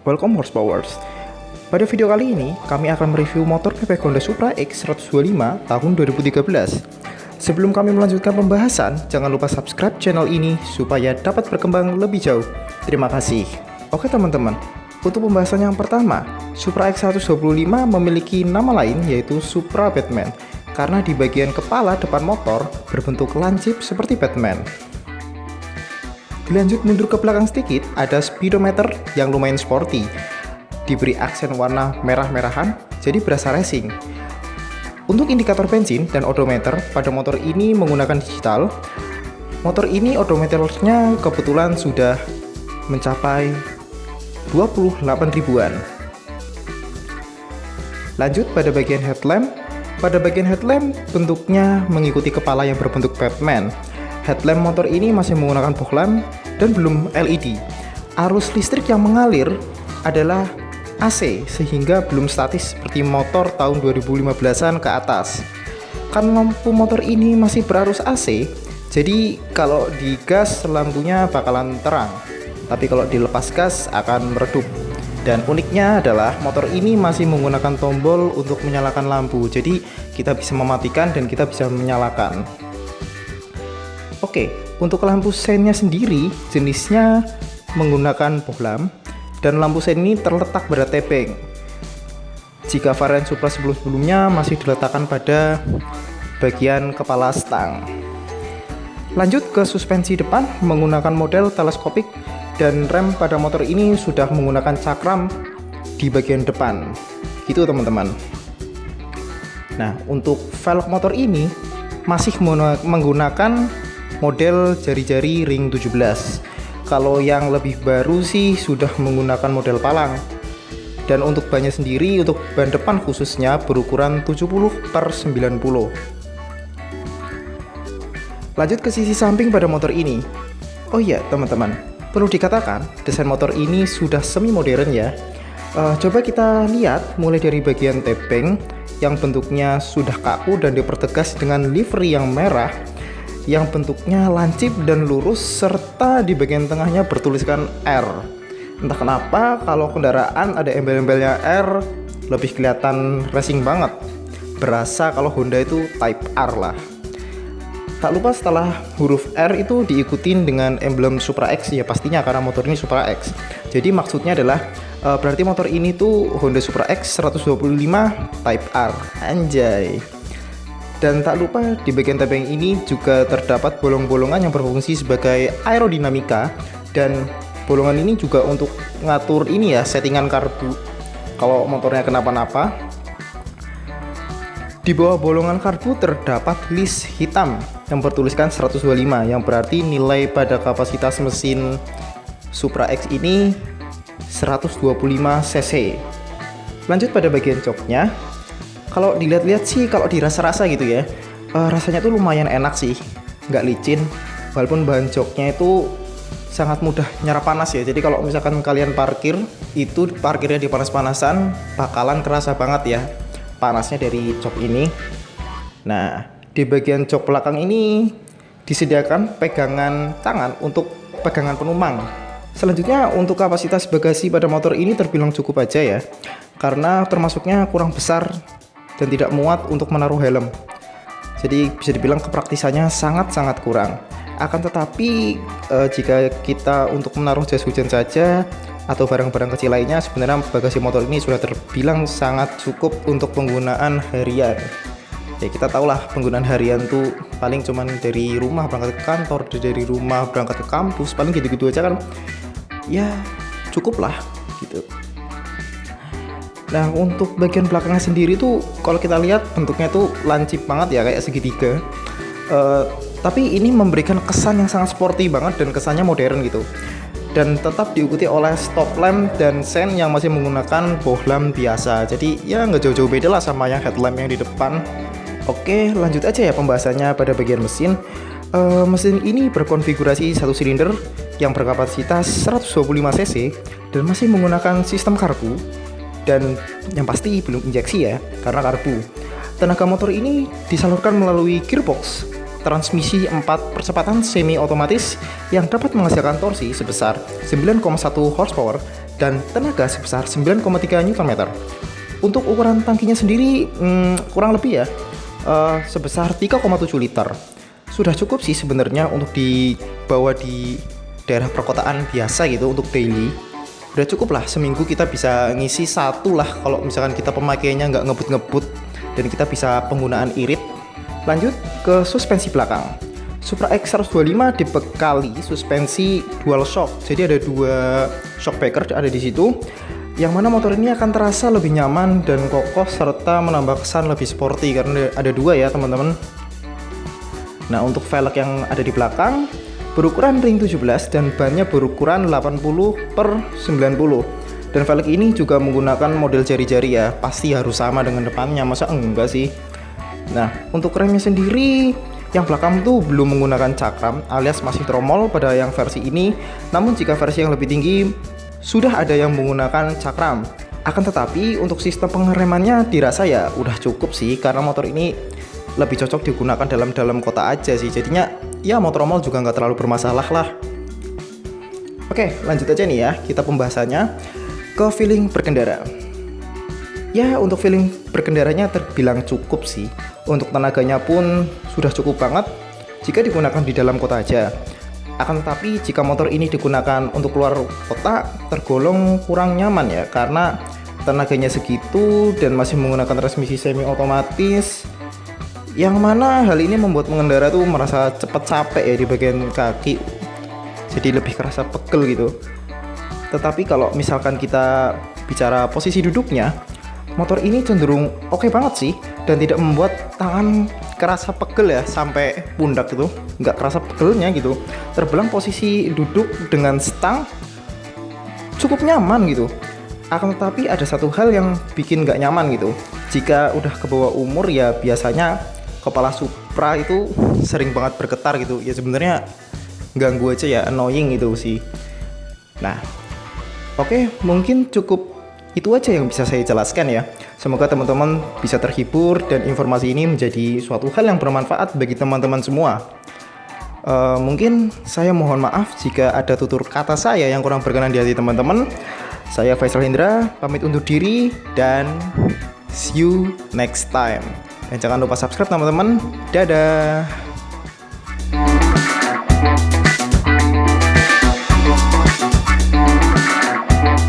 Welcome Horsepowers. Pada video kali ini, kami akan mereview motor bebek Honda Supra X 125 tahun 2013. Sebelum kami melanjutkan pembahasan, jangan lupa subscribe channel ini supaya dapat berkembang lebih jauh. Terima kasih. Oke teman-teman, untuk pembahasan yang pertama, Supra X 125 memiliki nama lain yaitu Supra Batman, karena di bagian kepala depan motor berbentuk lancip seperti Batman. Dilanjut mundur ke belakang sedikit, ada speedometer yang lumayan sporty. Diberi aksen warna merah-merahan, jadi berasa racing. Untuk indikator bensin dan odometer pada motor ini menggunakan digital. Motor ini odometernya kebetulan sudah mencapai 28 ribuan. Lanjut pada bagian headlamp. Pada bagian headlamp bentuknya mengikuti kepala yang berbentuk Batman. Headlamp motor ini masih menggunakan bohlam dan belum LED. Arus listrik yang mengalir adalah AC sehingga belum statis seperti motor tahun 2015-an ke atas. Kan lampu motor ini masih berarus AC, jadi kalau digas lampunya bakalan terang. Tapi kalau dilepas gas akan meredup. Dan uniknya adalah motor ini masih menggunakan tombol untuk menyalakan lampu. Jadi kita bisa mematikan dan kita bisa menyalakan. Oke, untuk lampu seinnya sendiri jenisnya menggunakan bohlam dan lampu sein ini terletak pada tebing. Jika varian Supra sebelum-sebelumnya masih diletakkan pada bagian kepala stang. Lanjut ke suspensi depan menggunakan model teleskopik dan rem pada motor ini sudah menggunakan cakram di bagian depan. Gitu teman-teman. Nah, untuk velg motor ini masih menggunakan model jari-jari ring 17. Kalau yang lebih baru sih sudah menggunakan model palang. Dan untuk bannya sendiri, untuk ban depan khususnya berukuran 70/90. Lanjut ke sisi samping pada motor ini. Oh iya teman-teman, perlu dikatakan desain motor ini sudah semi modern ya. Coba kita lihat mulai dari bagian tebing yang bentuknya sudah kaku dan dipertegas dengan livery yang merah, yang bentuknya lancip dan lurus serta di bagian tengahnya bertuliskan R. Entah kenapa kalau kendaraan ada embel-embelnya R lebih kelihatan racing banget. Berasa kalau Honda itu Type R lah. Tak lupa setelah huruf R itu diikutin dengan emblem Supra X ya, pastinya karena motor ini Supra X. Jadi maksudnya adalah berarti motor ini tuh Honda Supra X 125 Type R. Anjay. Dan tak lupa di bagian tebing ini juga terdapat bolong-bolongan yang berfungsi sebagai aerodinamika, dan bolongan ini juga untuk ngatur ini ya, settingan karbu kalau motornya kenapa-napa. Di bawah bolongan karbu terdapat list hitam yang bertuliskan 125, yang berarti nilai pada kapasitas mesin Supra X ini 125 cc. Lanjut pada bagian joknya. Kalau dilihat-lihat sih, kalau dirasa-rasa gitu ya, rasanya tuh lumayan enak sih, nggak licin. Walaupun bahan joknya itu sangat mudah nyerap panas ya. Jadi kalau misalkan kalian parkir, itu parkirnya di panas-panasan, bakalan kerasa banget ya panasnya dari jok ini. Nah, di bagian jok belakang ini disediakan pegangan tangan untuk pegangan penumpang. Selanjutnya untuk kapasitas bagasi pada motor ini terbilang cukup aja ya, karena termasuknya kurang besar dan tidak muat untuk menaruh helm. Jadi bisa dibilang kepraktisannya sangat-sangat kurang. Akan tetapi jika kita untuk menaruh jas hujan saja atau barang-barang kecil lainnya, sebenarnya bagasi motor ini sudah terbilang sangat cukup untuk penggunaan harian. Ya kita tahulah penggunaan harian tuh paling cuman dari rumah berangkat ke kantor, dari rumah berangkat ke kampus, paling gitu-gitu aja kan. Ya cukup lah gitu. Nah, untuk bagian belakangnya sendiri tuh kalau kita lihat bentuknya tuh lancip banget ya, kayak segitiga. Tapi ini memberikan kesan yang sangat sporty banget dan kesannya modern gitu. Dan tetap diikuti oleh stop lamp dan sen yang masih menggunakan bohlam biasa. Jadi ya nggak jauh-jauh beda lah sama yang headlamp yang di depan. Oke, lanjut aja ya pembahasannya pada bagian mesin. Mesin ini berkonfigurasi satu silinder yang berkapasitas 125 cc dan masih menggunakan sistem karbu. Dan yang pasti belum injeksi ya, karena karbu. Tenaga motor ini disalurkan melalui gearbox transmisi 4 percepatan semi otomatis yang dapat menghasilkan torsi sebesar 9,1 horsepower dan tenaga sebesar 9,3 Nm. Untuk ukuran tangkinya sendiri kurang lebih ya sebesar 3,7 liter. Sudah cukup sih sebenarnya untuk dibawa di daerah perkotaan biasa gitu untuk daily. Udah cukup lah, seminggu kita bisa ngisi satu lah kalau misalkan kita pemakaiannya nggak ngebut-ngebut dan kita bisa penggunaan irit. Lanjut ke suspensi belakang. Supra X 125 dibekali suspensi dual shock. Jadi ada 2 shock breaker ada di situ, yang mana motor ini akan terasa lebih nyaman dan kokoh serta menambah kesan lebih sporty karena ada 2 ya teman-teman. Nah, untuk velg yang ada di belakang berukuran ring 17 dan bannya berukuran 80/90. Dan velg ini juga menggunakan model jari-jari ya, pasti harus sama dengan depannya, masa enggak sih? Nah, untuk remnya sendiri yang belakang tuh belum menggunakan cakram alias masih tromol pada yang versi ini. Namun jika versi yang lebih tinggi sudah ada yang menggunakan cakram. Akan tetapi untuk sistem pengeremannya dirasa ya udah cukup sih, karena motor ini lebih cocok digunakan dalam kota aja sih. Jadinya ya mau tromol juga nggak terlalu bermasalah lah. Oke, lanjut aja nih ya, kita pembahasannya ke feeling berkendara. Ya, untuk feeling berkendaranya terbilang cukup sih. Untuk tenaganya pun sudah cukup banget jika digunakan di dalam kota aja. Akan tetapi jika motor ini digunakan untuk keluar kota tergolong kurang nyaman ya, karena tenaganya segitu dan masih menggunakan transmisi semi otomatis, yang mana hal ini membuat pengendara tuh merasa cepat capek ya di bagian kaki, jadi lebih kerasa pegel gitu. Tetapi kalau misalkan kita bicara posisi duduknya, motor ini cenderung oke banget sih, dan tidak membuat tangan kerasa pegel ya sampai pundak gitu, nggak kerasa pegelnya gitu. Terbelang posisi duduk dengan stang cukup nyaman gitu. Akan tetapi ada satu hal yang bikin nggak nyaman gitu. Jika udah ke bawah umur ya biasanya kepala Supra itu sering banget bergetar gitu. Ya sebenarnya ganggu aja ya, annoying gitu sih. Nah, oke, mungkin cukup itu aja yang bisa saya jelaskan ya. Semoga teman-teman bisa terhibur dan informasi ini menjadi suatu hal yang bermanfaat bagi teman-teman semua. Mungkin saya mohon maaf jika ada tutur kata saya yang kurang berkenan di hati teman-teman. Saya Faisal Hendra, pamit undur diri dan see you next time. Dan jangan lupa subscribe teman-teman. Dadah.